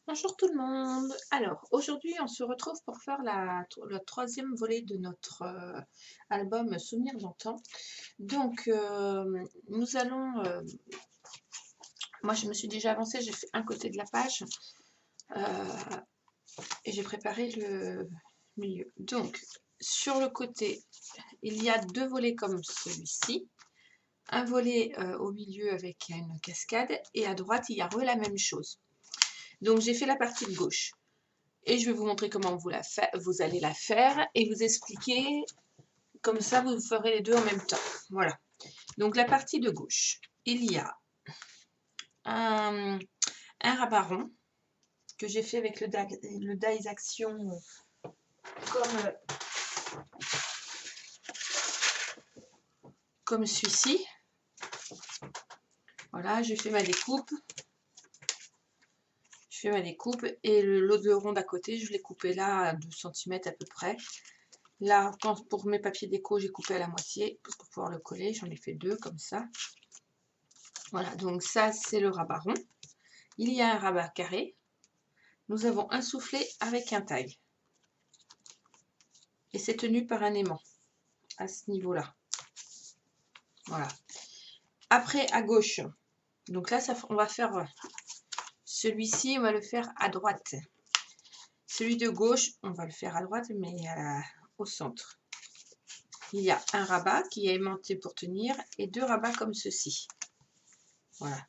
Bonjour tout le monde. Alors, aujourd'hui, on se retrouve pour faire le troisième volet de notre album Souvenirs d'antan. Donc, nous allons... moi, je me suis déjà avancée, j'ai fait un côté de la page euh, et j'ai préparé le milieu. Donc, sur le côté, il y a deux volets comme celui-ci. Un volet au milieu avec une cascade et à droite, il y a la même chose. Donc, j'ai fait la partie de gauche. Et je vais vous montrer comment vous allez la faire et vous expliquer, comme ça vous ferez les deux en même temps. Voilà. Donc la partie de gauche, il y a un rabat rond que j'ai fait avec le Dies Action comme celui-ci. Voilà, j'ai fait ma découpe. Je fais ma découpe et l'autre rond d'à côté, je l'ai coupé là à 2 cm à peu près. Là, pour mes papiers déco, j'ai coupé à la moitié pour pouvoir le coller. J'en ai fait deux comme ça. Voilà, donc ça, c'est le rabat rond. Il y a un rabat carré. Nous avons un soufflet avec un taille. Et c'est tenu par un aimant à ce niveau-là. Voilà. Après, à gauche, donc là, on va faire celui-ci, on va le faire à droite. Celui de gauche, on va le faire à droite, mais au centre. Il y a un rabat qui est aimanté pour tenir et deux rabats comme ceci. Voilà.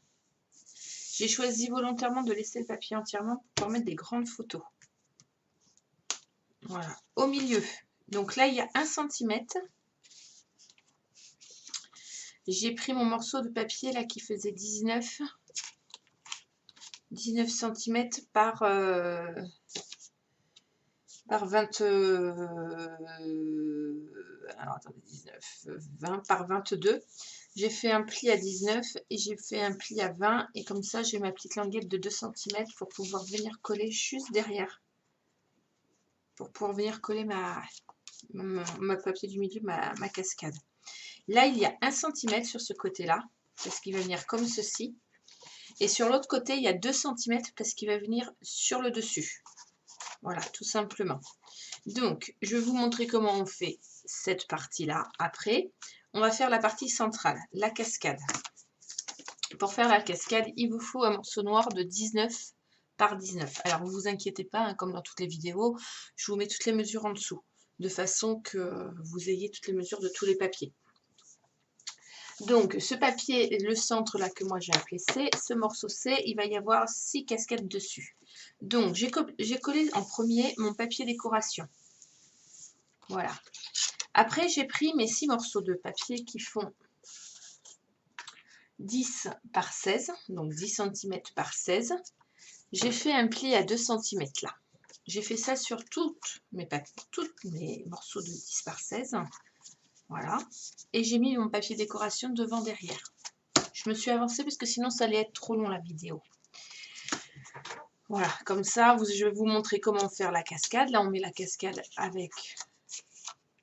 J'ai choisi volontairement de laisser le papier entièrement pour mettre des grandes photos. Voilà. Au milieu, donc là, il y a 1 cm. J'ai pris mon morceau de papier là qui faisait 19 cm par 20, alors attendez, 19, 20 par 22. J'ai fait un pli à 19 et j'ai fait un pli à 20 et comme ça j'ai ma petite languette de 2 cm pour pouvoir venir coller juste derrière. Pour pouvoir venir coller ma papier du milieu, ma cascade. Là il y a 1 cm sur ce côté-là, parce qu'il va venir comme ceci. Et sur l'autre côté, il y a 2 cm parce qu'il va venir sur le dessus. Voilà, tout simplement. Donc, je vais vous montrer comment on fait cette partie-là. Après, on va faire la partie centrale, la cascade. Pour faire la cascade, il vous faut un morceau noir de 19 par 19. Alors, ne vous inquiétez pas, hein, comme dans toutes les vidéos, je vous mets toutes les mesures en dessous, de façon que vous ayez toutes les mesures de tous les papiers. Donc, ce papier, le centre là que moi j'ai appelé C, ce morceau C, il va y avoir 6 casquettes dessus. Donc, j'ai collé en premier mon papier décoration. Voilà. Après, j'ai pris mes 6 morceaux de papier qui font 10 par 16, donc 10 cm par 16. J'ai fait un pli à 2 cm là. J'ai fait ça sur toutes mes morceaux de 10 par 16. Voilà. Et j'ai mis mon papier décoration devant derrière. Je me suis avancée parce que sinon ça allait être trop long la vidéo. Voilà, comme ça, je vais vous montrer comment faire la cascade. Là, on met la cascade avec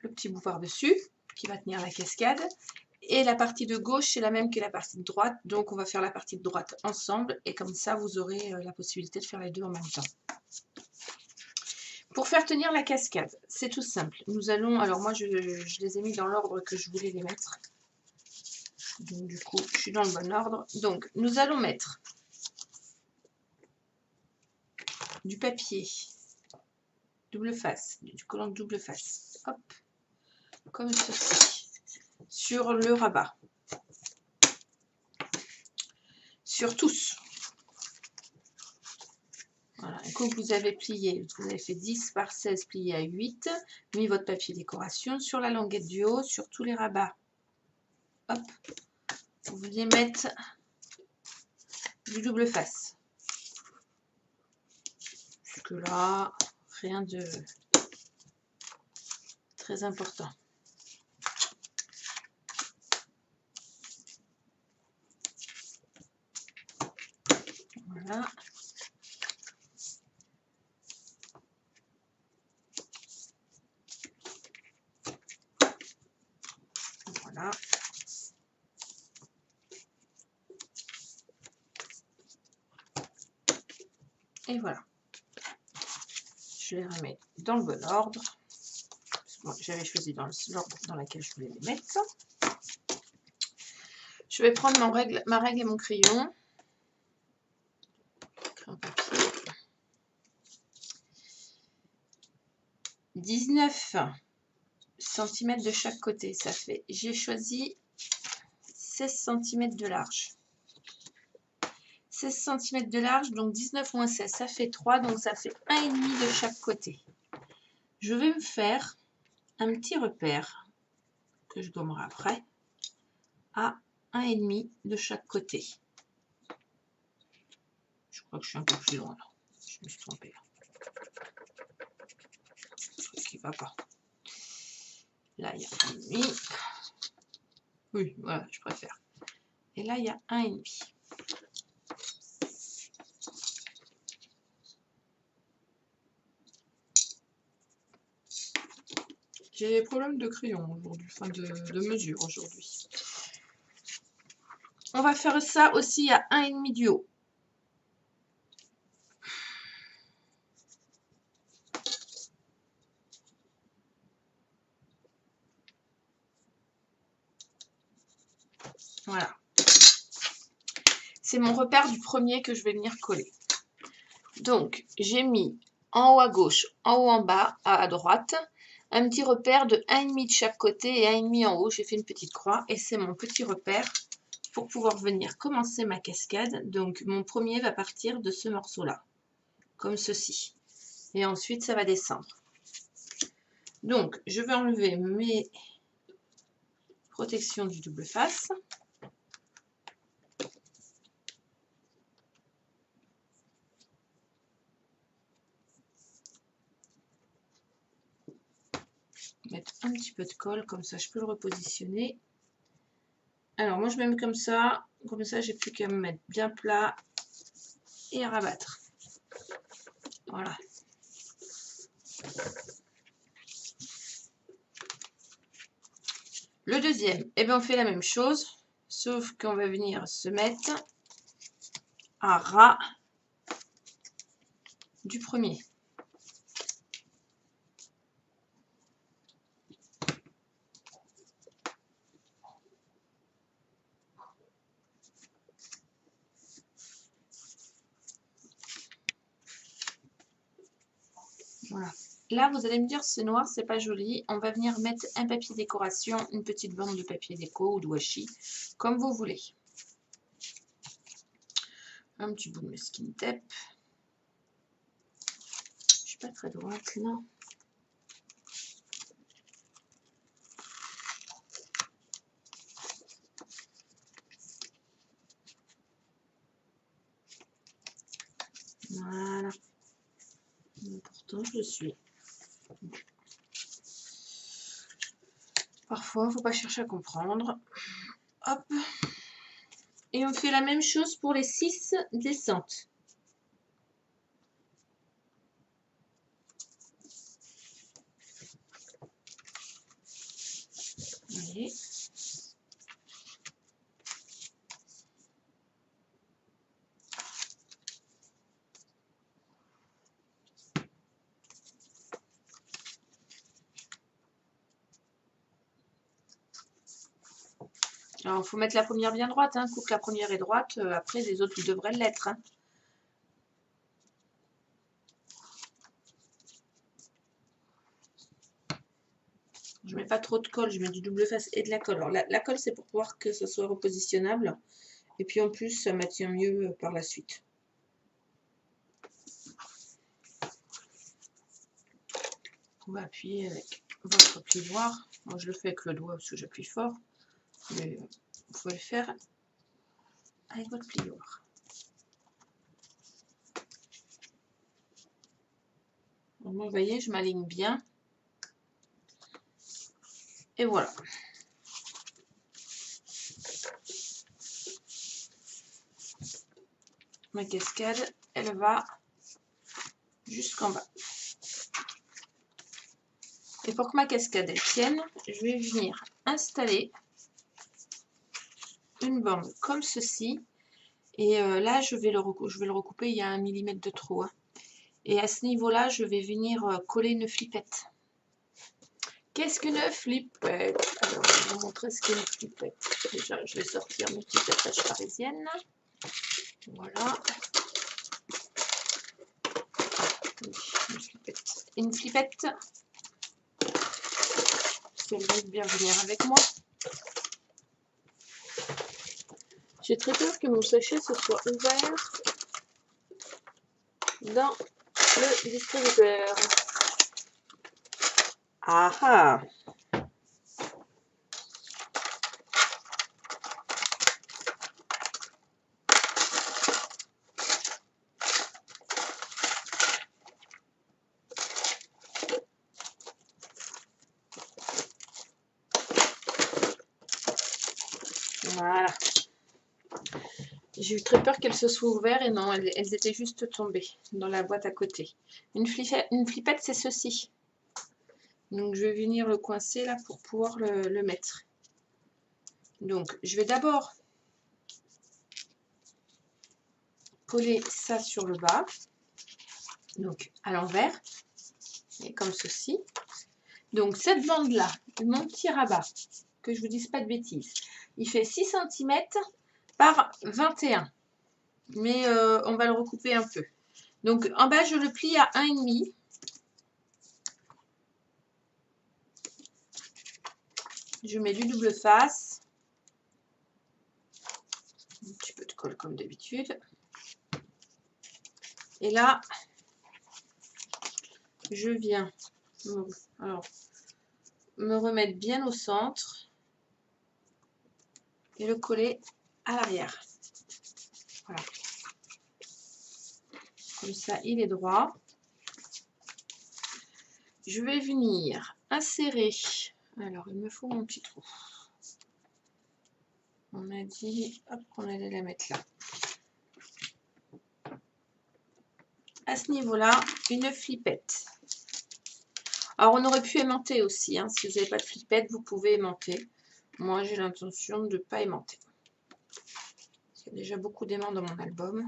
le petit bout par-dessus qui va tenir la cascade. Et la partie de gauche, c'est la même que la partie de droite. Donc, on va faire la partie de droite ensemble. Et comme ça, vous aurez la possibilité de faire les deux en même temps. Pour faire tenir la cascade, c'est tout simple. Nous allons... Alors, moi, je les ai mis dans l'ordre que je voulais les mettre. Donc, du coup, je suis dans le bon ordre. Donc, nous allons mettre du papier double face, du collant de double face. Hop, comme ceci. Sur le rabat. Sur tous. Voilà, un coup que vous avez plié, vous avez fait 10 par 16 plié à 8, mis votre papier décoration sur la languette du haut, sur tous les rabats. Hop, vous vouliez mettre du double face. Jusque là, rien de très important. Voilà. Voilà. Et voilà. Je les remets dans le bon ordre. Bon, j'avais choisi dans l'ordre dans lequel je voulais les mettre. Je vais prendre ma règle et mon crayon. Crayon papier. 19 cm de chaque côté. Ça fait, j'ai choisi 16 cm de large. 16 cm de large, donc 19 moins 16, ça fait 3, donc ça fait 1,5 de chaque côté. Je vais me faire un petit repère que je gommerai après à 1,5 de chaque côté. Je crois que je suis un peu plus loin là. Je me suis trompée là. Ce qui va pas. Là, il y a 1,5. Oui, voilà, je préfère. Et là, il y a 1,5. J'ai des problèmes de crayon aujourd'hui, enfin de mesure aujourd'hui. On va faire ça aussi à 1,5 du haut. Voilà. C'est mon repère du premier que je vais venir coller. Donc, j'ai mis en haut à gauche, en haut en bas, à droite, un petit repère de 1,5 de chaque côté et 1,5 en haut. J'ai fait une petite croix et c'est mon petit repère pour pouvoir venir commencer ma cascade. Donc, mon premier va partir de ce morceau-là, comme ceci. Et ensuite, ça va descendre. Donc, je vais enlever mes protections du double face. Mettre un petit peu de colle, comme ça je peux le repositionner. Alors moi je me mets comme ça j'ai plus qu'à me mettre bien plat et à rabattre. Voilà. Le deuxième, eh bien on fait la même chose, sauf qu'on va venir se mettre à ras du premier. Voilà. Là, vous allez me dire, c'est noir, c'est pas joli. On va venir mettre un papier décoration, une petite bande de papier déco ou de washi, comme vous voulez. Un petit bout de masking tape. Je suis pas très droite, là. Voilà. Pourtant, je le suis. Parfois, il ne faut pas chercher à comprendre. Hop. Et on fait la même chose pour les 6 descentes. Voyez. Alors, il faut mettre la première bien droite. Hein. Coup que la première est droite, après, les autres devraient l'être. Hein. Je mets pas trop de colle, je mets du double face et de la colle. Alors, la colle, c'est pour pouvoir que ce soit repositionnable. Et puis, en plus, ça maintient mieux par la suite. On va appuyer avec votre plioir. Moi, je le fais avec le doigt parce que j'appuie fort. Mais vous pouvez le faire avec votre plioir. Donc, vous voyez, je m'aligne bien. Et voilà. Ma cascade, elle va jusqu'en bas. Et pour que ma cascade elle tienne, je vais venir installer une bande comme ceci. Et là, je vais le recouper, il y a 1 mm de trop. Hein. Et à ce niveau-là, je vais venir coller une flippette. Qu'est-ce qu'une flippette? Alors, je vais vous montrer ce qu'est une flippette. Déjà, je vais sortir mes petites attaches parisiennes. Voilà. Oui, une flippette. Une flippette, c'est le bien venir avec moi. J'ai très peur que mon sachet se soit ouvert dans le distributeur. Ah ah! Voilà. J'ai eu très peur qu'elles se soient ouvertes et non, elles étaient juste tombées dans la boîte à côté. Une flippette, c'est ceci. Donc, je vais venir le coincer là pour pouvoir le mettre. Donc, je vais d'abord coller ça sur le bas. Donc, à l'envers. Et comme ceci. Donc, cette bande-là, mon petit rabat, que je vous dise pas de bêtises, il fait 6 cm par 21. Mais on va le recouper un peu. Donc, en bas, je le plie à 1,5. Je mets du double face. Un petit peu de colle comme d'habitude. Et là, je viens me remettre bien au centre et le coller à l'arrière. Voilà. Comme ça, il est droit. Je vais venir insérer. Alors, il me faut mon petit trou. On a dit qu'on allait la mettre là. À ce niveau-là, une flippette. Alors, on aurait pu aimanter aussi. Hein. Si vous n'avez pas de flippette, vous pouvez aimanter. Moi, j'ai l'intention de ne pas aimanter. Il y a déjà beaucoup d'aimants dans mon album.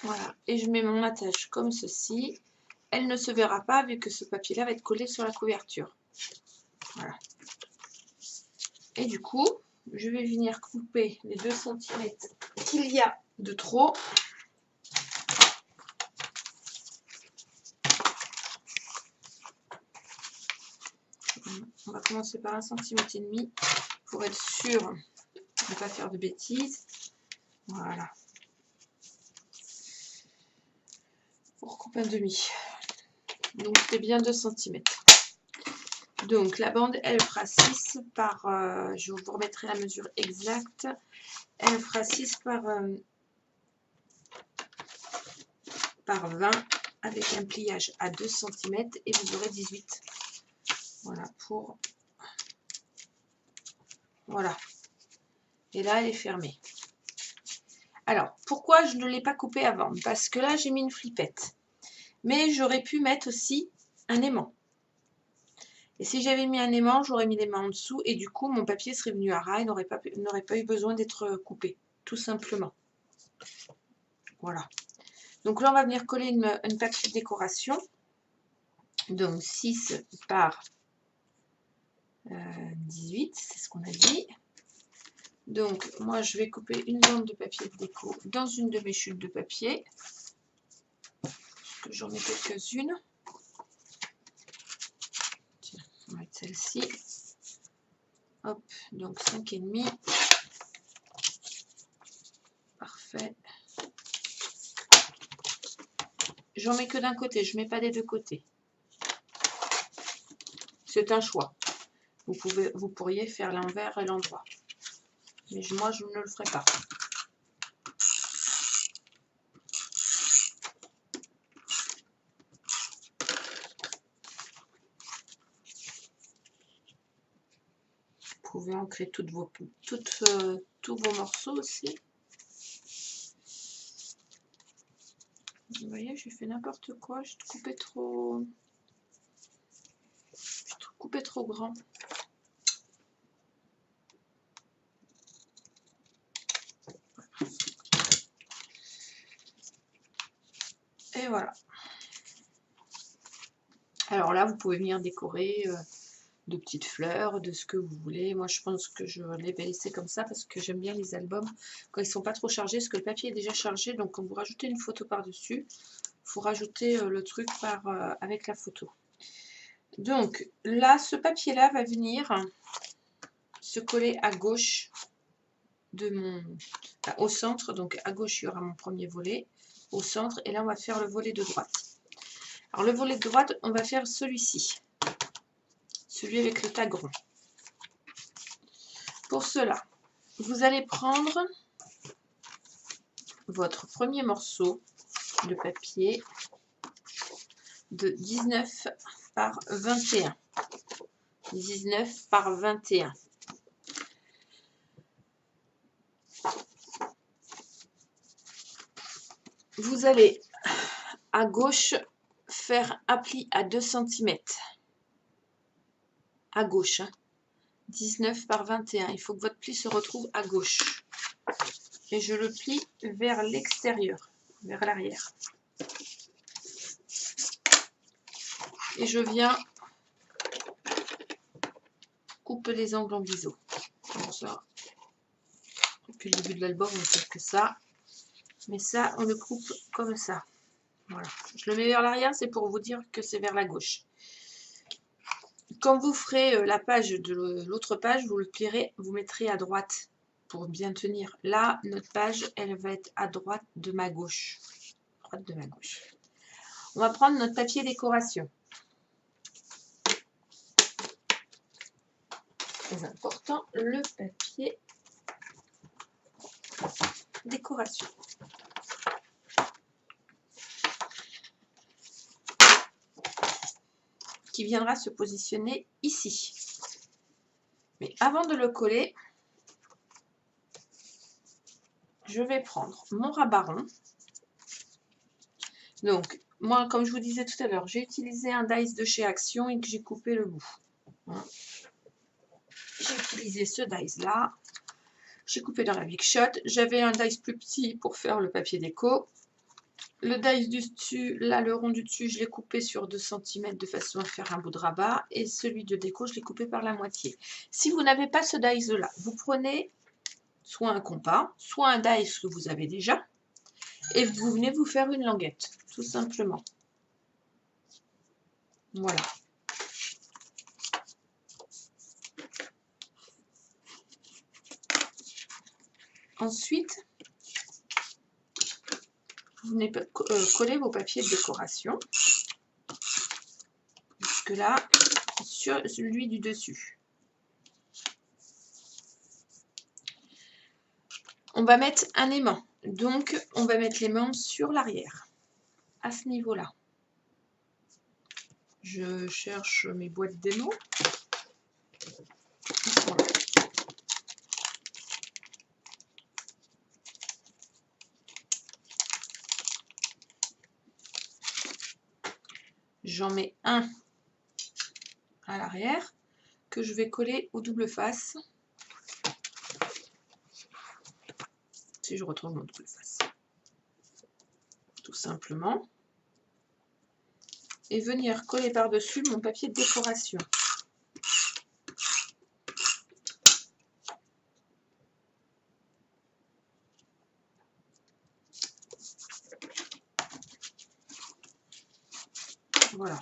Voilà. Et je mets mon attache comme ceci. Elle ne se verra pas vu que ce papier-là va être collé sur la couverture. Voilà. Et du coup, je vais venir couper les 2 cm qu'il y a de trop. On va commencer par 1,5 cm pour être sûr de ne pas faire de bêtises. Voilà. Pour couper un demi. Donc c'est bien 2 cm. Donc la bande, elle fera 6 par... je vous remettrai la mesure exacte. Elle fera 6 par 20 avec un pliage à 2 cm et vous aurez 18. Voilà, pour... Voilà. Et là, elle est fermée. Alors, pourquoi je ne l'ai pas coupée avant? Parce que là, j'ai mis une flippette. Mais j'aurais pu mettre aussi un aimant. Et si j'avais mis un aimant, j'aurais mis l'aimant en dessous. Et du coup, mon papier serait venu à ras et n'aurait pas eu besoin d'être coupé. Tout simplement. Voilà. Donc là, on va venir coller une petite décoration. Donc 6 par 18, c'est ce qu'on a dit. Donc moi, je vais couper une bande de papier de déco dans une de mes chutes de papier. J'en ai quelques-unes. On va mettre celle-ci. Hop, donc 5,5. Parfait. J'en mets que d'un côté, je ne mets pas des deux côtés. C'est un choix. Vous pourriez faire l'envers et l'endroit. Mais moi, je ne le ferai pas. Vous pouvez ancrer tous vos morceaux aussi. Vous voyez, j'ai fait n'importe quoi. J'ai coupé trop... J'ai coupé trop grand. Et voilà. Alors là, vous pouvez venir décorer de petites fleurs, de ce que vous voulez. Moi, je pense que je les vais laisser comme ça parce que j'aime bien les albums quand ils sont pas trop chargés, parce que le papier est déjà chargé. Donc, quand vous rajoutez une photo par-dessus, il faut rajouter le truc avec la photo. Donc, là, ce papier-là va venir se coller à gauche de mon... Enfin, au centre. Donc, à gauche, il y aura mon premier volet. Au centre. Et là, on va faire le volet de droite. Alors, le volet de droite, on va faire celui-ci. Celui avec le tag rond. Pour cela, vous allez prendre votre premier morceau de papier de 19 par 21. 19 par 21. Vous allez à gauche faire un pli à 2 cm. À gauche. 19 par 21. Il faut que votre pli se retrouve à gauche. Et je le plie vers l'extérieur, vers l'arrière. Et je viens couper les angles en biseau. Comme ça. Depuis le début de l'album, on ne fait que ça. Mais ça, on le coupe comme ça. Voilà. Je le mets vers l'arrière, c'est pour vous dire que c'est vers la gauche. Quand vous ferez la page de l'autre page, vous le plierez, vous mettrez à droite pour bien tenir. Là, notre page, elle va être à droite de ma gauche. Droite de ma gauche. On va prendre notre papier décoration. Très important, le papier décoration. Qui viendra se positionner ici. Mais avant de le coller, je vais prendre mon rabat rond. Donc, moi, comme je vous disais tout à l'heure, j'ai utilisé un dice de chez Action et que j'ai coupé le bout. J'ai utilisé ce dice-là. J'ai coupé dans la Big Shot. J'avais un dice plus petit pour faire le papier déco. Le dice du dessus, là, le rond du dessus, je l'ai coupé sur 2 cm de façon à faire un bout de rabat. Et celui de déco, je l'ai coupé par la moitié. Si vous n'avez pas ce dice-là, vous prenez soit un compas, soit un dice que vous avez déjà. Et vous venez vous faire une languette, tout simplement. Voilà. Ensuite, vous venez coller vos papiers de décoration. Jusque-là, sur celui du dessus. On va mettre un aimant. Donc, on va mettre l'aimant sur l'arrière. À ce niveau-là. Je cherche mes boîtes d'aimants. Voilà. J'en mets un à l'arrière que je vais coller au double face. Si je retrouve mon double face. Tout simplement. Et venir coller par-dessus mon papier de décoration. Voilà.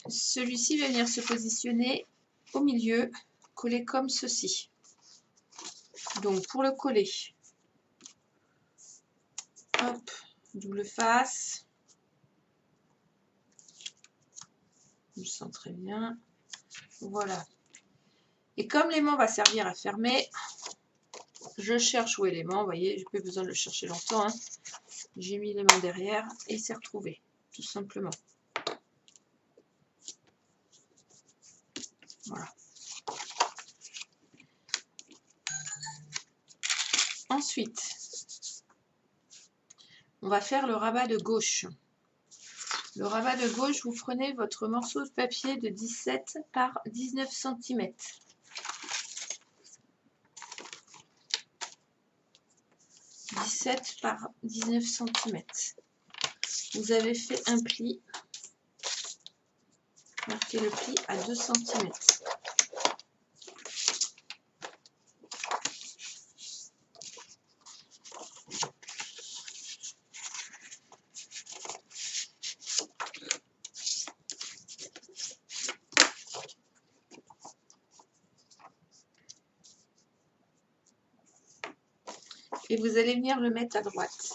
Celui-ci va venir se positionner au milieu, collé comme ceci. Donc pour le coller, hop, double face. Je sens très bien. Voilà. Et comme l'aimant va servir à fermer, je cherche où est l'aimant. Vous voyez, je n'ai pas besoin de le chercher longtemps. Hein. J'ai mis l'aimant derrière et il s'est retrouvé, tout simplement. Voilà. Ensuite, on va faire le rabat de gauche. Le rabat de gauche, vous prenez votre morceau de papier de 17 par 19 cm. 17 par 19 cm. Vous avez fait un pli. Marquez le pli à 2 cm. Et vous allez venir le mettre à droite.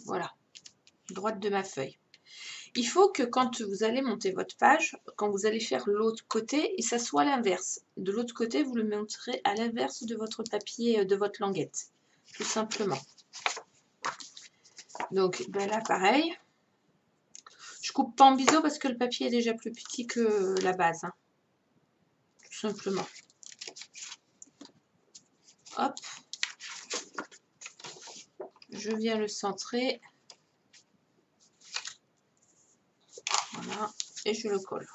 Voilà, droite de ma feuille. Il faut que quand vous allez monter votre page, quand vous allez faire l'autre côté, et ça soit l'inverse. De l'autre côté, vous le monterez à l'inverse de votre papier, de votre languette, tout simplement. Donc ben là, pareil. Je coupe pas en biseau parce que le papier est déjà plus petit que la base, hein. Tout simplement. Hop. Je viens le centrer. Voilà. Et je le colle.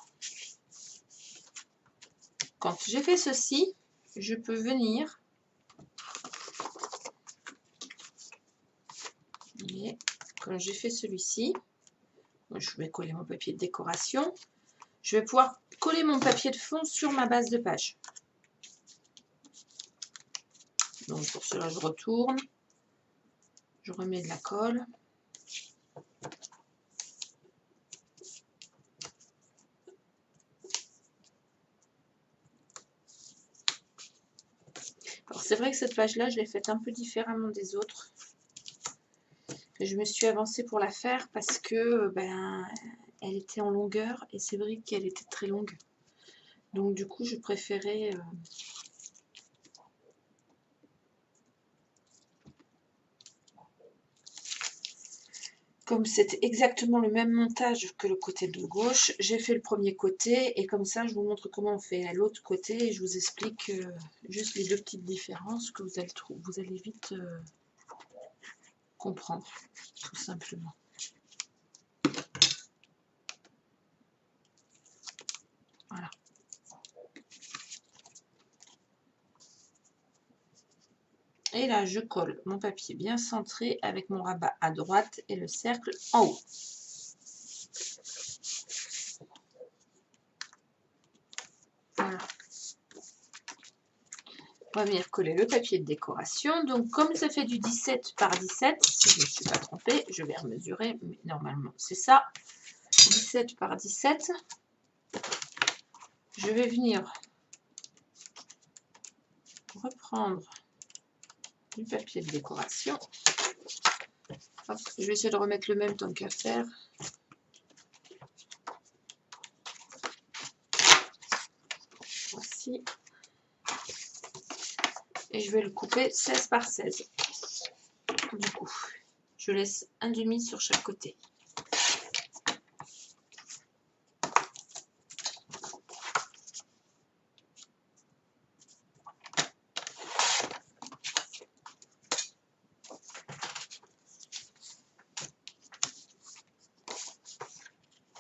Quand j'ai fait ceci, je peux venir. Et comme j'ai fait celui-ci, je vais coller mon papier de décoration. Je vais pouvoir coller mon papier de fond sur ma base de page. Donc pour cela, je retourne. Je remets de la colle. Alors c'est vrai que cette page-là, je l'ai faite un peu différemment des autres. Je me suis avancée pour la faire parce que ben, elle était en longueur et c'est vrai qu'elle était très longue. Donc du coup, je préférais... Comme c'est exactement le même montage que le côté de gauche, j'ai fait le premier côté et comme ça, je vous montre comment on fait l'autre côté et je vous explique juste les deux petites différences que vous allez vite comprendre, tout simplement. Voilà. Et là, je colle mon papier bien centré avec mon rabat à droite et le cercle en haut. Voilà. On va venir coller le papier de décoration. Donc, comme ça fait du 17 par 17, si je ne me suis pas trompée, je vais remesurer, mais normalement, c'est ça. 17 par 17. Je vais venir reprendre du papier de décoration. Hop, je vais essayer de remettre le même tant qu'à faire. Voici. Et je vais le couper 16 par 16. Du coup, je laisse un demi sur chaque côté.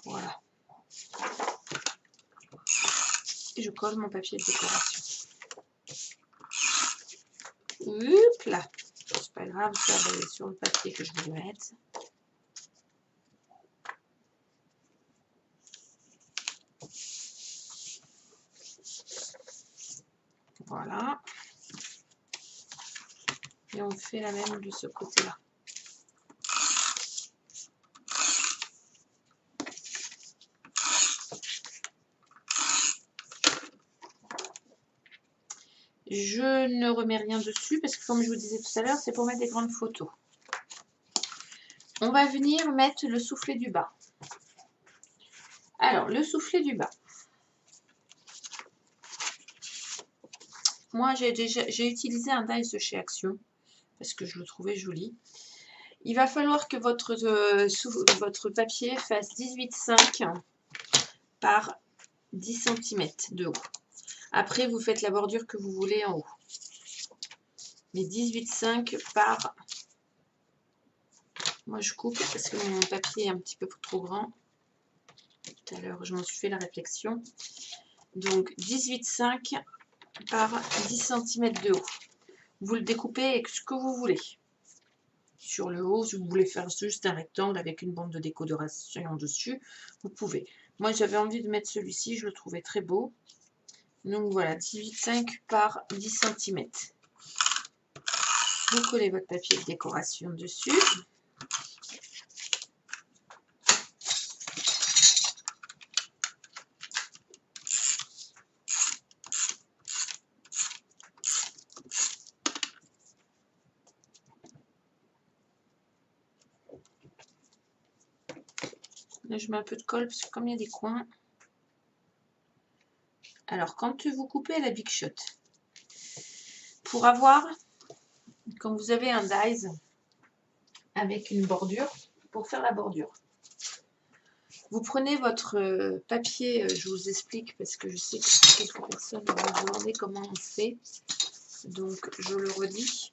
Voilà. Et je colle mon papier de décoration. Hop là. C'est pas grave, ça va aller sur le papier que je vais mettre. Voilà. Et on fait la même de ce côté-là. Je ne remets rien dessus parce que comme je vous disais tout à l'heure, c'est pour mettre des grandes photos. On va venir mettre le soufflet du bas. Alors, le soufflet du bas. Moi, j'ai utilisé un dies chez Action parce que je le trouvais joli. Il va falloir que votre papier fasse 18,5 par 10 cm de haut. Après, vous faites la bordure que vous voulez en haut. Mais 18,5 par... Moi, je coupe parce que mon papier est un petit peu trop grand. Tout à l'heure, je m'en suis fait la réflexion. Donc, 18,5 par 10 cm de haut. Vous le découpez avec ce que vous voulez. Sur le haut, si vous voulez faire juste un rectangle avec une bande de décoration dessus, vous pouvez. Moi, j'avais envie de mettre celui-ci, je le trouvais très beau. Donc voilà, 18,5 par 10 cm. Vous collez votre papier de décoration dessus. Là, je mets un peu de colle parce que comme il y a des coins. Alors, quand vous coupez à la Big Shot, pour avoir, quand vous avez un dies avec une bordure, pour faire la bordure, vous prenez votre papier, je vous explique parce que je sais que quelques personnes vont me demander comment on fait, donc je le redis.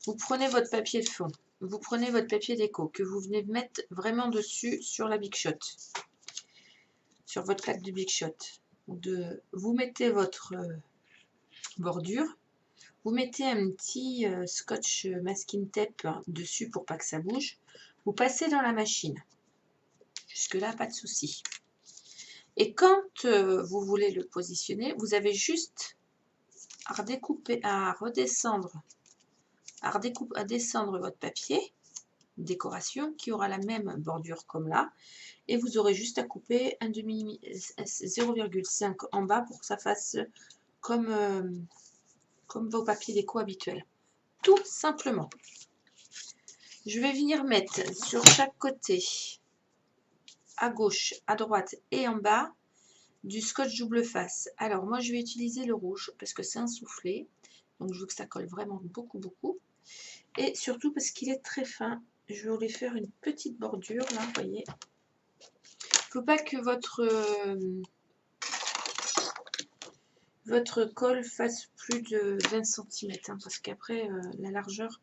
Vous prenez votre papier de fond, vous prenez votre papier déco que vous venez de mettre vraiment dessus sur la Big Shot, sur votre plaque de Big Shot. Vous mettez votre bordure, vous mettez un petit scotch masking tape dessus pour pas que ça bouge, vous passez dans la machine. Jusque là, pas de souci. Et quand vous voulez le positionner, vous avez juste à redécouper, à descendre votre papier décoration qui aura la même bordure comme là, et vous aurez juste à couper 0,5 en bas pour que ça fasse comme vos papiers déco habituels. Tout simplement. Je vais venir mettre sur chaque côté, à gauche, à droite et en bas, du scotch double face. Alors moi je vais utiliser le rouge parce que c'est un soufflé, donc je veux que ça colle vraiment beaucoup, et surtout parce qu'il est très fin. Je voulais faire une petite bordure là, vous voyez. Il ne faut pas que votre colle fasse plus de 20 cm hein, parce qu'après la largeur,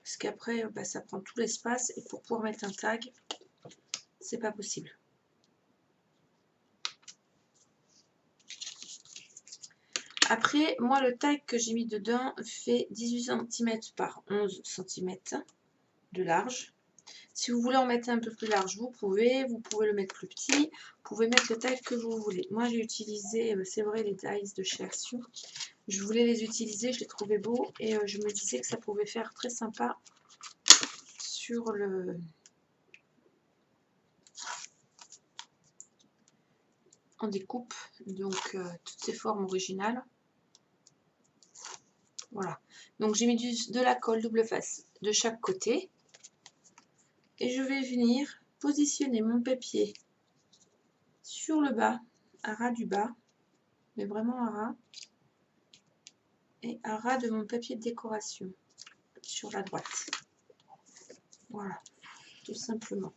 parce qu'après ça prend tout l'espace et pour pouvoir mettre un tag, c'est pas possible. Après, moi, le tag que j'ai mis dedans fait 18 cm par 11 cm de large. Si vous voulez en mettre un peu plus large, vous pouvez le mettre plus petit, vous pouvez mettre le tag que vous voulez. Moi, j'ai utilisé, c'est vrai, les dies de chez Action. Je voulais les utiliser, je les trouvais beaux et je me disais que ça pouvait faire très sympa sur le... en découpe, donc toutes ces formes originales. Voilà, donc j'ai mis de la colle double face de chaque côté et je vais venir positionner mon papier sur le bas, à ras du bas, mais vraiment à ras, et à ras de mon papier de décoration sur la droite. Voilà, tout simplement.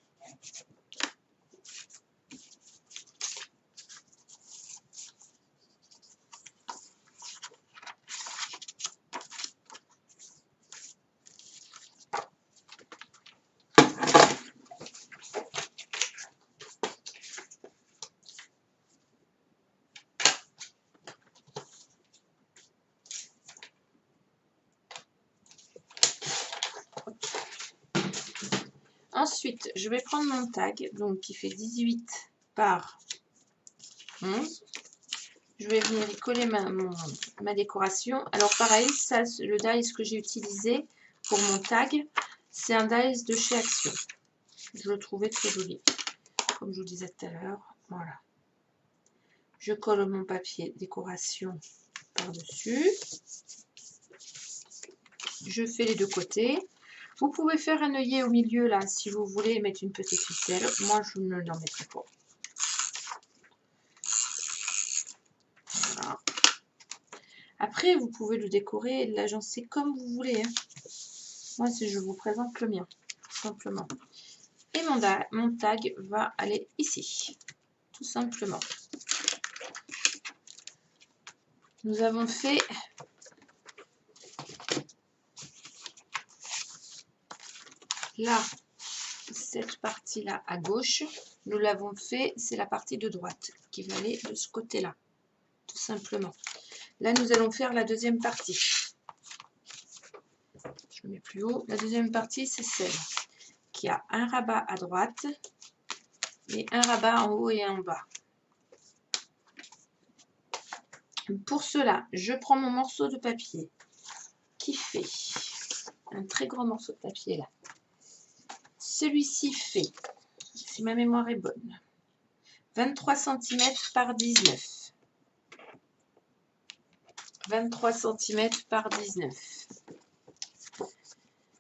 Ensuite, je vais prendre mon tag, donc qui fait 18 par 11. Je vais venir y coller ma décoration. Alors pareil, ça, le dies que j'ai utilisé pour mon tag, c'est un dies de chez Action. Je le trouvais très joli, comme je vous disais tout à l'heure. Voilà. Je colle mon papier décoration par-dessus. Je fais les deux côtés. Vous pouvez faire un œillet au milieu là si vous voulez mettre une petite ficelle. Moi je ne l'en mettrai pas. Voilà. Après vous pouvez le décorer et l'agencer comme vous voulez. Hein. Moi je vous présente le mien, tout simplement. Et mon tag va aller ici, tout simplement. Nous avons fait là, cette partie-là à gauche, nous l'avons fait, c'est la partie de droite qui va aller de ce côté-là, tout simplement. Là, nous allons faire la deuxième partie. Je mets plus haut. La deuxième partie, c'est celle qui a un rabat à droite et un rabat en haut et en bas. Pour cela, je prends mon morceau de papier qui fait un très grand morceau de papier là. Celui-ci fait, si ma mémoire est bonne, 23 cm par 19. 23 cm par 19.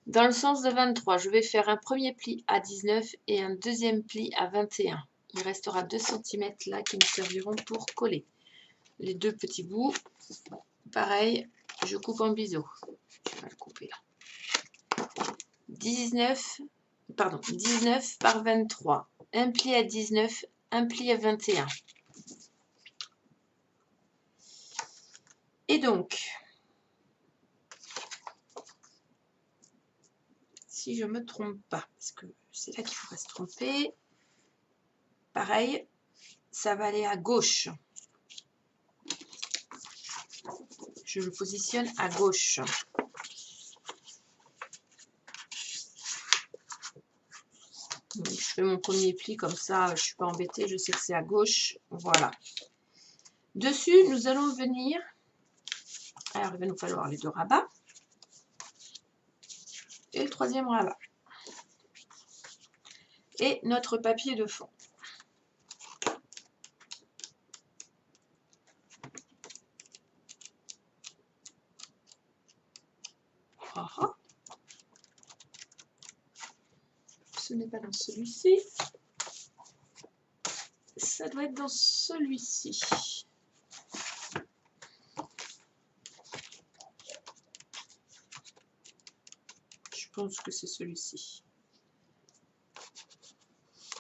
Dans le sens de 23, je vais faire un premier pli à 19 et un deuxième pli à 21. Il restera 2 cm là qui me serviront pour coller. Les deux petits bouts, pareil, je coupe en biseau. Je vais le couper là. 19 par 23. Un pli à 19, un pli à 21. Et donc, si je ne me trompe pas, parce que c'est là qu'il faudrait se tromper, pareil, ça va aller à gauche. Je le positionne à gauche. Donc, je fais mon premier pli comme ça, je ne suis pas embêtée, je sais que c'est à gauche. Voilà. Dessus, nous allons venir. Alors, il va nous falloir les deux rabats. Et le troisième rabat. Et notre papier de fond. Ah. Ce n'est pas dans celui-ci. Ça doit être dans celui-ci. Je pense que c'est celui-ci.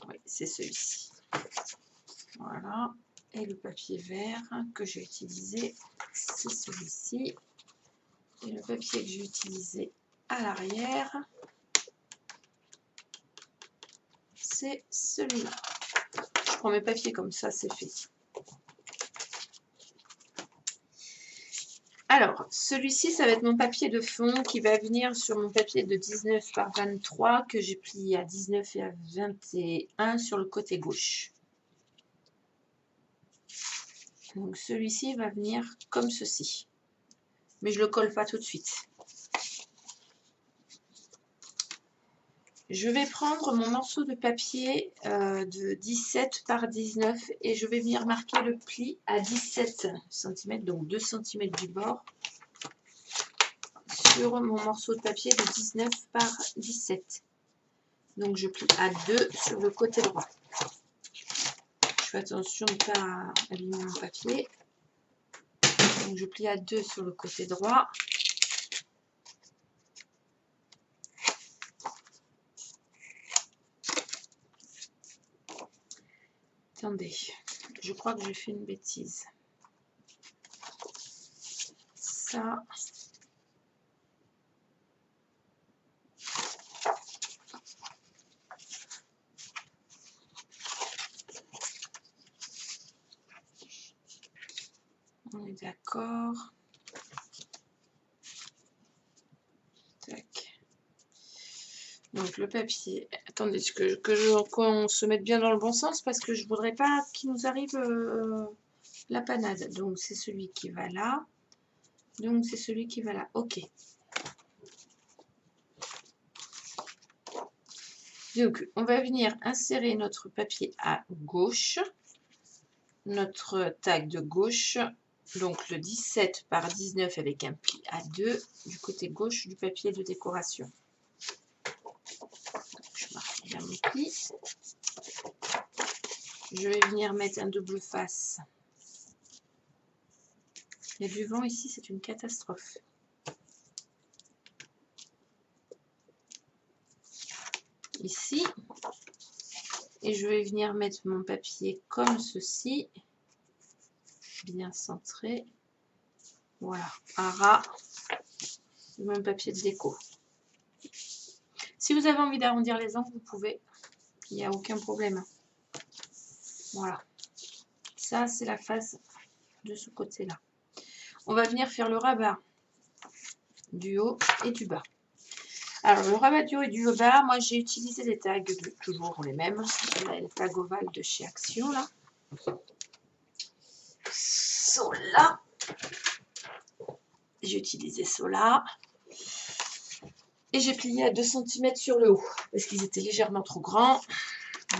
Oui, c'est celui-ci. Voilà. Et le papier vert que j'ai utilisé, c'est celui-ci. Et le papier que j'ai utilisé à l'arrière, c'est celui-là. Je prends mes papiers comme ça, c'est fait. Alors, celui-ci, ça va être mon papier de fond qui va venir sur mon papier de 19 par 23 que j'ai plié à 19 et à 21 sur le côté gauche. Donc, celui-ci va venir comme ceci. Mais je ne le colle pas tout de suite. Je vais prendre mon morceau de papier de 17 par 19 et je vais venir marquer le pli à 17 cm, donc 2 cm du bord, sur mon morceau de papier de 19 par 17. Donc je plie à 2 sur le côté droit. Je fais attention de ne pas abîmer mon papier. Donc je plie à 2 sur le côté droit. Attendez, je crois que j'ai fait une bêtise. Ça, on est d'accord. Tac. Donc le papier, attendez qu'on se mette bien dans le bon sens parce que je voudrais pas qu'il nous arrive la panade. Donc c'est celui qui va là. Donc c'est celui qui va là. Ok. Donc on va venir insérer notre papier à gauche. Notre tag de gauche. Donc le 17 par 19 avec un pli à 2 du côté gauche du papier de décoration. Je marque bien mon pli. Je vais venir mettre un double face. Il y a du vent ici, c'est une catastrophe. Ici. Et je vais venir mettre mon papier comme ceci. Bien centré. Voilà, un ras de mon papier de déco. Si vous avez envie d'arrondir les angles, vous pouvez. Il n'y a aucun problème. Voilà. Ça, c'est la face de ce côté-là. On va venir faire le rabat du haut et du bas. Alors, le rabat du haut et du bas, moi j'ai utilisé les tags, toujours les mêmes, les tags ovales de chez Action, là. Ceux-là. J'ai utilisé ceux-là. Et j'ai plié à 2 cm sur le haut, parce qu'ils étaient légèrement trop grands.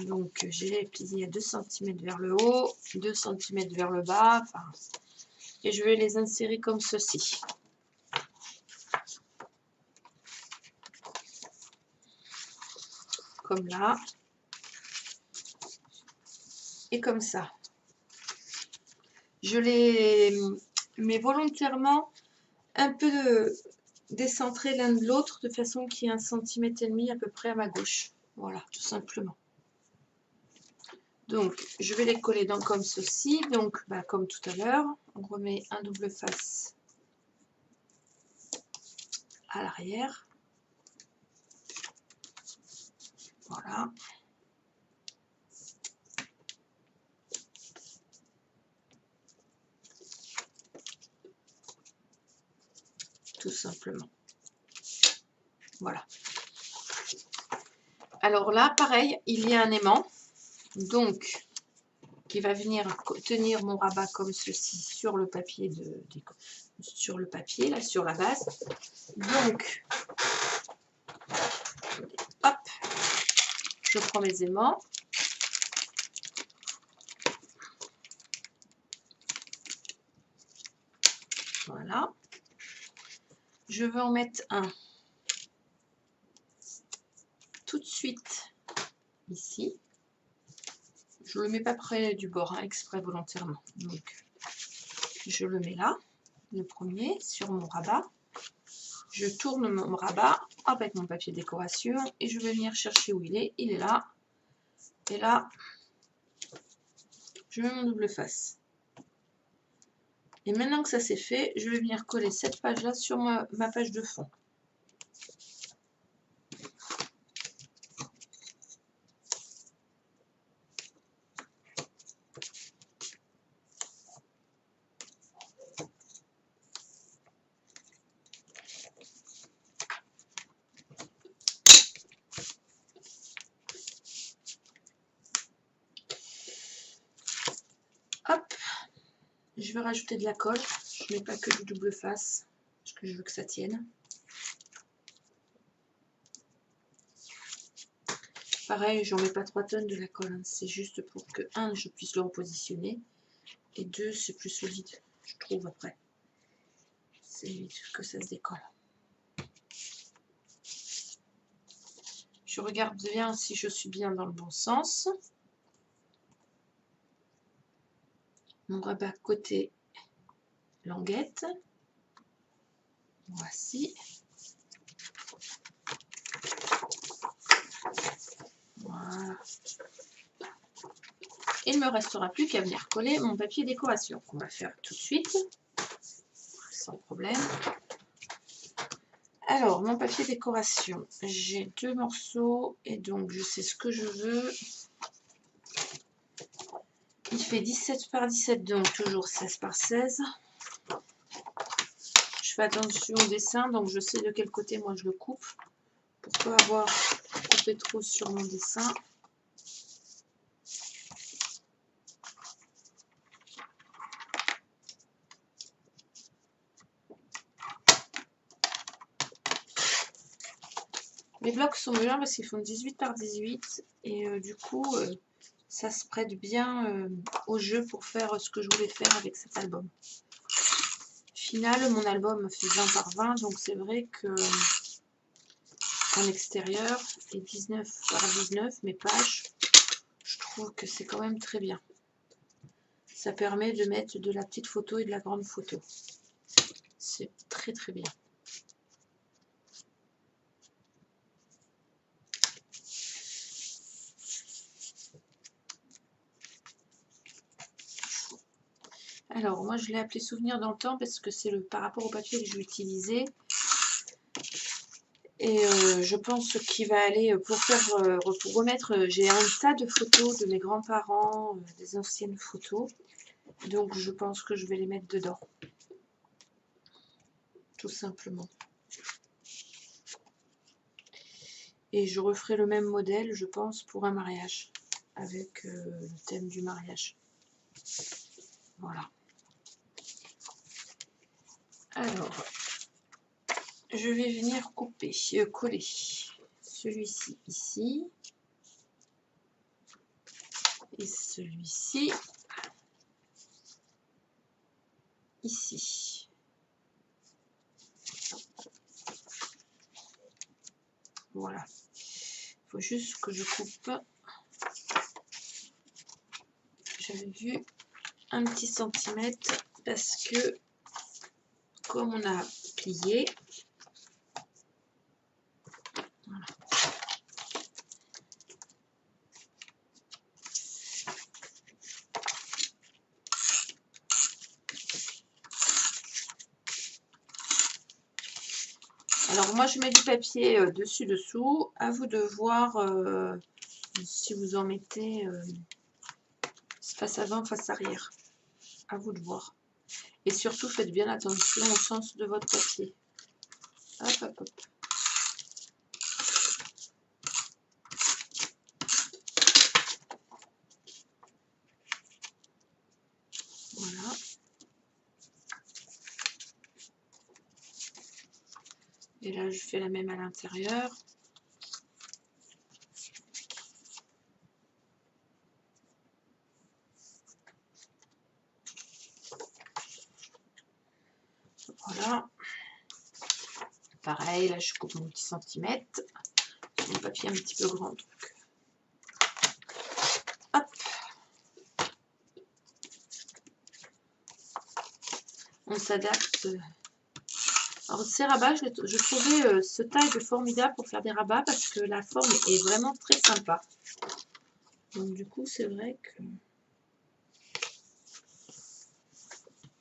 Donc, j'ai plié à 2 cm vers le haut, 2 cm vers le bas. Enfin, et je vais les insérer comme ceci. Comme là. Et comme ça. Je les mets volontairement un peu décentrés l'un de l'autre, de façon qu'il y ait 1,5 cm à peu près à ma gauche. Voilà, tout simplement. Donc, je vais les coller donc comme ceci. Donc, bah, comme tout à l'heure, on remet un double face à l'arrière. Voilà. Tout simplement. Voilà. Alors là, pareil, il y a un aimant. Donc, qui va venir tenir mon rabat comme ceci sur le papier sur le papier, là, sur la base. Donc, hop, je prends mes aimants. Voilà. Je vais en mettre un tout de suite ici. Je ne le mets pas près du bord, hein, exprès volontairement. Donc, je le mets là, le premier, sur mon rabat. Je tourne mon rabat avec mon papier décoration et je vais venir chercher où il est. Il est là. Et là, je mets mon double face. Et maintenant que ça c'est fait, je vais venir coller cette page-là sur ma page de fond. Hop, je vais rajouter de la colle. Je ne mets pas que du double face, parce que je veux que ça tienne. Pareil, j'en mets pas 3 tonnes de la colle, hein. C'est juste pour que, 1, je puisse le repositionner, et 2, c'est plus solide, je trouve, après. C'est vite que ça se décolle. Je regarde bien si je suis bien dans le bon sens. Mon rabat côté languette. Voici. Voilà. Il ne me restera plus qu'à venir coller mon papier décoration qu'on va faire tout de suite, sans problème. Alors, mon papier décoration, j'ai 2 morceaux et donc je sais ce que je veux. Il fait 17 par 17, donc toujours 16 par 16. Je fais attention au dessin, donc je sais de quel côté moi je le coupe pour ne pas avoir coupé trop sur mon dessin. Les blocs sont bien parce qu'ils font 18 par 18 et du coup ça se prête bien au jeu pour faire ce que je voulais faire avec cet album. Final, mon album fait 20 par 20, donc c'est vrai que en extérieur et 19 par 19, mes pages, je trouve que c'est quand même très bien. Ça permet de mettre de la petite photo et de la grande photo. C'est très très bien. Alors, moi je l'ai appelé souvenir dans le temps parce que c'est par rapport au papier que je vais utiliser. Et je pense qu'il va aller pour remettre. J'ai un tas de photos de mes grands-parents, des anciennes photos. Donc je pense que je vais les mettre dedans. Tout simplement. Et je referai le même modèle, je pense, pour un mariage, avec le thème du mariage. Voilà. Alors, je vais venir couper, coller celui-ci ici. Et celui-ci ici. Voilà. Il faut juste que je coupe. J'avais vu un petit centimètre parce que comme on a plié, voilà. Alors moi je mets du papier dessus dessous, à vous de voir si vous en mettez face avant, face arrière, à vous de voir. Et surtout faites bien attention au sens de votre papier. Hop hop hop. Voilà. Et là je fais la même à l'intérieur. Voilà. Pareil, là je coupe mon petit centimètre. Mon papier un petit peu grand. Donc. Hop. On s'adapte. Alors ces rabats, je trouvais ce tag formidable pour faire des rabats parce que la forme est vraiment très sympa. Donc du coup c'est vrai que...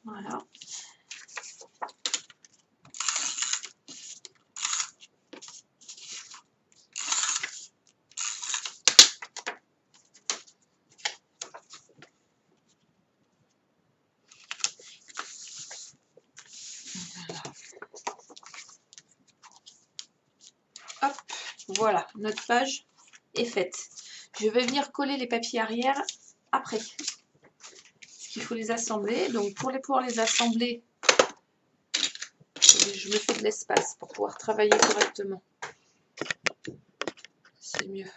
Voilà. Hop, voilà, notre page est faite. Je vais venir coller les papiers arrière après. Parce qu'il faut les assembler. Donc pour pouvoir les assembler, je me fais de l'espace pour pouvoir travailler correctement. C'est mieux.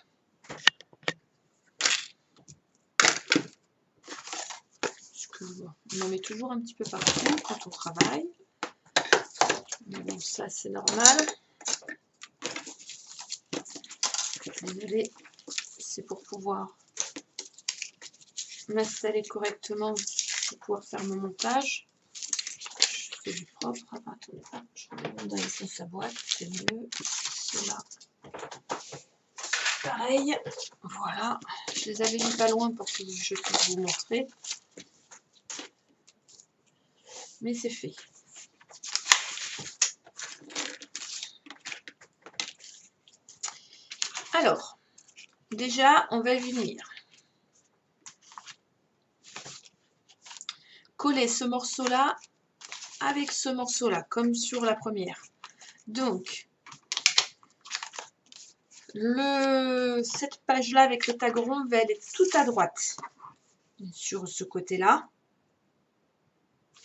Parce que, bon, on en met toujours un petit peu partout quand on travaille. Mais bon, ça c'est normal. Désolée, c'est pour pouvoir m'installer correctement pour pouvoir faire mon montage. Je fais du propre. Attendez, je remonte dans sa boîte, c'est mieux. C'est là. Pareil, voilà. Je les avais mis pas loin pour que je puisse vous montrer. Mais c'est fait. Alors, déjà, on va venir coller ce morceau-là avec ce morceau-là, comme sur la première. Donc, cette page-là avec le tag rond va être tout à droite sur ce côté-là.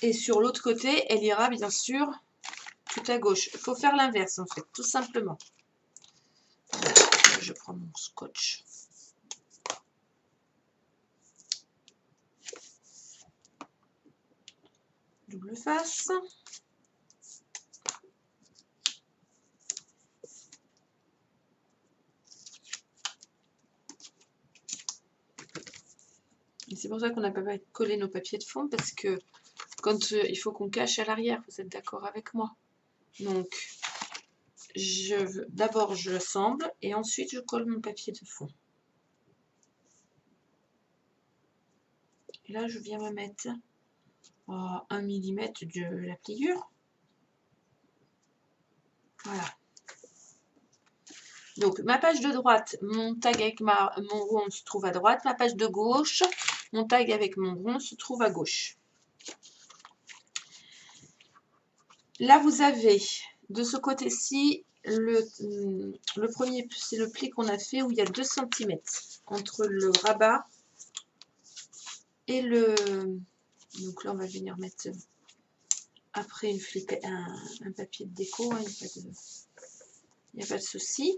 Et sur l'autre côté, elle ira bien sûr tout à gauche. Il faut faire l'inverse en fait, tout simplement. Je prends mon scotch. Double face. Et c'est pour ça qu'on n'a pas collé nos papiers de fond, parce que quand il faut qu'on cache à l'arrière, vous êtes d'accord avec moi? Donc, d'abord je assemble et ensuite je colle mon papier de fond. Et là, je viens me mettre à 1 mm de la pliure. Voilà. Donc, ma page de droite, mon tag avec mon rond se trouve à droite. Ma page de gauche, mon tag avec mon rond se trouve à gauche. Là, vous avez de ce côté-ci le premier, c'est le pli qu'on a fait où il y a 2 cm entre le rabat et le... Donc là, on va venir mettre après un papier de déco, hein, il n'y a pas de souci.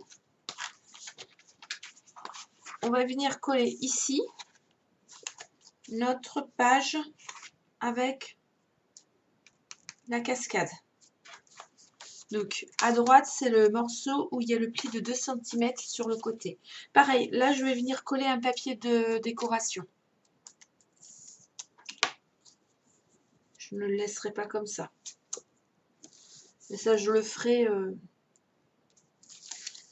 On va venir coller ici notre page avec la cascade. Donc à droite, c'est le morceau où il y a le pli de 2 cm sur le côté. Pareil, là, je vais venir coller un papier de décoration. Je ne le laisserai pas comme ça. Mais ça, je le ferai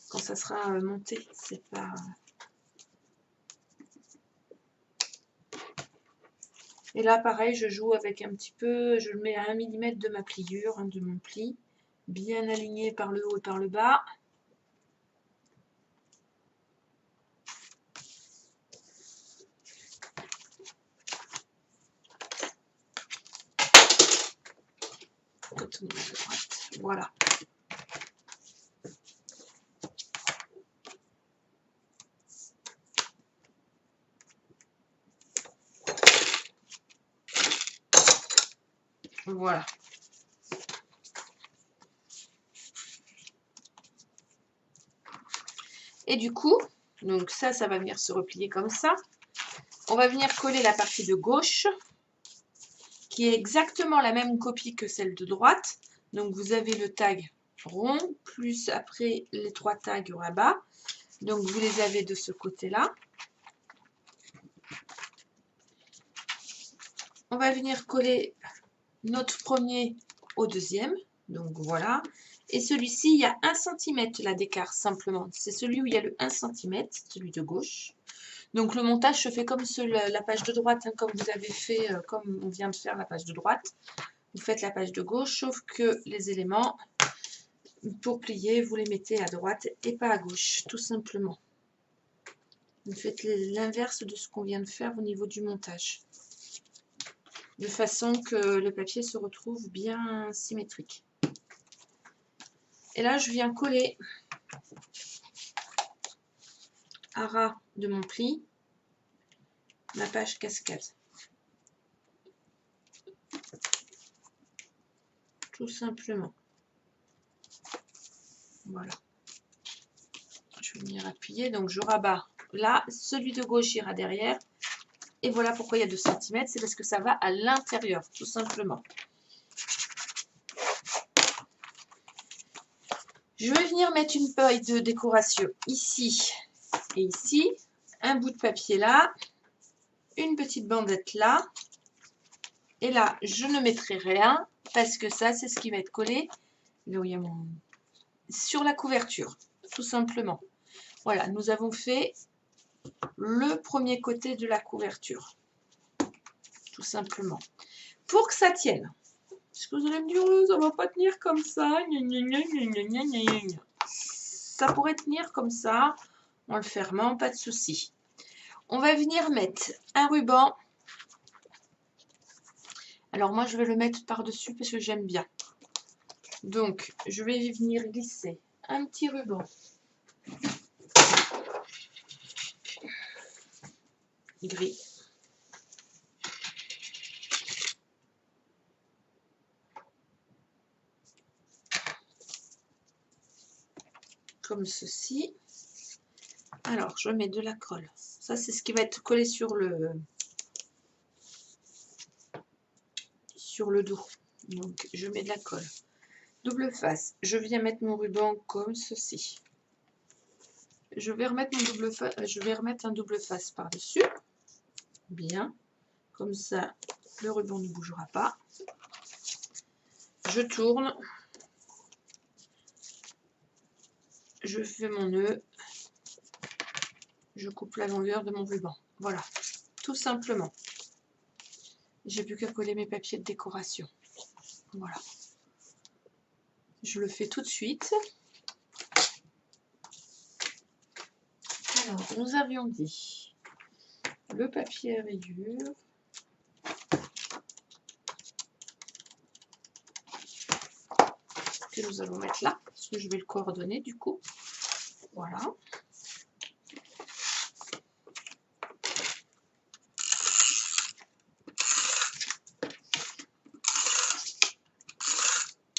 quand ça sera monté. C'est pas... Et là, pareil, je joue avec un petit peu, je le mets à 1 mm de ma pliure, hein, de mon pli, bien aligné par le haut et par le bas. Voilà. Voilà. Et du coup, donc ça va venir se replier comme ça. On va venir coller la partie de gauche, qui est exactement la même copie que celle de droite. Donc vous avez le tag rond, plus après les 3 tags au rabat. Donc vous les avez de ce côté-là. On va venir coller notre premier au deuxième. Donc voilà. Et celui-ci, il y a 1 cm là d'écart simplement. C'est celui où il y a le 1 cm, celui de gauche. Donc le montage se fait comme la page de droite, hein, comme vous avez fait, comme on vient de faire la page de droite. Vous faites la page de gauche, sauf que les éléments, pour plier, vous les mettez à droite et pas à gauche, tout simplement. Vous faites l'inverse de ce qu'on vient de faire au niveau du montage. De façon que le papier se retrouve bien symétrique. Et là, je viens coller à ras de mon pli ma page cascade. Tout simplement. Voilà. Je vais venir appuyer, donc je rabats là, celui de gauche ira derrière. Et voilà pourquoi il y a 2 cm, c'est parce que ça va à l'intérieur, tout simplement. Je vais venir mettre une feuille de décoration ici et ici, un bout de papier là, une petite bandette là, et là, je ne mettrai rien, parce que ça, c'est ce qui va être collé là où il y a sur la couverture, tout simplement. Voilà, nous avons fait le premier côté de la couverture, tout simplement. Pour que ça tienne, parce que vous allez me dire, oh, ça ne va pas tenir comme ça, ça pourrait tenir comme ça, en le fermant, pas de souci. On va venir mettre un ruban. Alors moi, je vais le mettre par-dessus parce que j'aime bien. Donc, je vais venir glisser un petit ruban gris. Comme ceci. Alors, je mets de la colle. Ça, c'est ce qui va être collé sur le dos. Donc, je mets de la colle. Double face. Je viens mettre mon ruban comme ceci. Je vais remettre un double face par-dessus. Bien. Comme ça, le ruban ne bougera pas. Je tourne. Je fais mon nœud. Je coupe la longueur de mon ruban. Voilà. Tout simplement. J'ai plus qu'à coller mes papiers de décoration. Voilà. Je le fais tout de suite. Alors, nous avions dit le papier à rayures. Que que nous allons mettre là, parce que je vais le coordonner du coup. Voilà.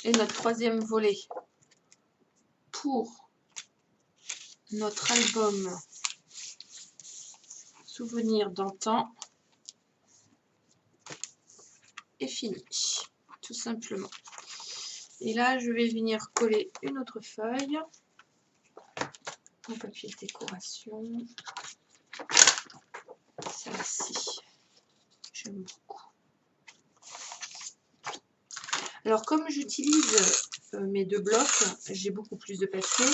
Et notre troisième volet pour notre album Souvenirs d'antan est fini, tout simplement. Et là, je vais venir coller une autre feuille en papier de décoration. Celle-ci, j'aime beaucoup. Alors, comme j'utilise mes deux blocs, j'ai beaucoup plus de papier.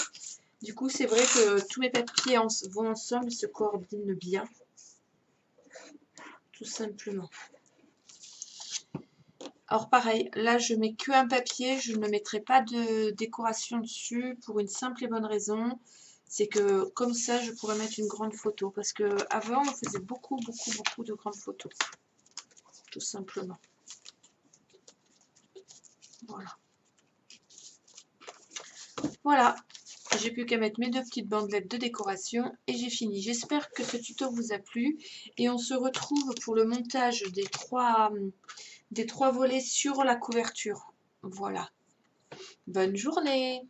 Du coup, c'est vrai que tous mes papiers vont ensemble, se coordonnent bien. Tout simplement. Alors pareil, là je mets que un papier, je ne mettrai pas de décoration dessus pour une simple et bonne raison. C'est que comme ça, je pourrais mettre une grande photo. Parce que avant on faisait beaucoup de grandes photos. Tout simplement. Voilà. Voilà, j'ai plus qu'à mettre mes deux petites bandelettes de décoration et j'ai fini. J'espère que ce tuto vous a plu et on se retrouve pour le montage des trois volets sur la couverture. Voilà. Bonne journée!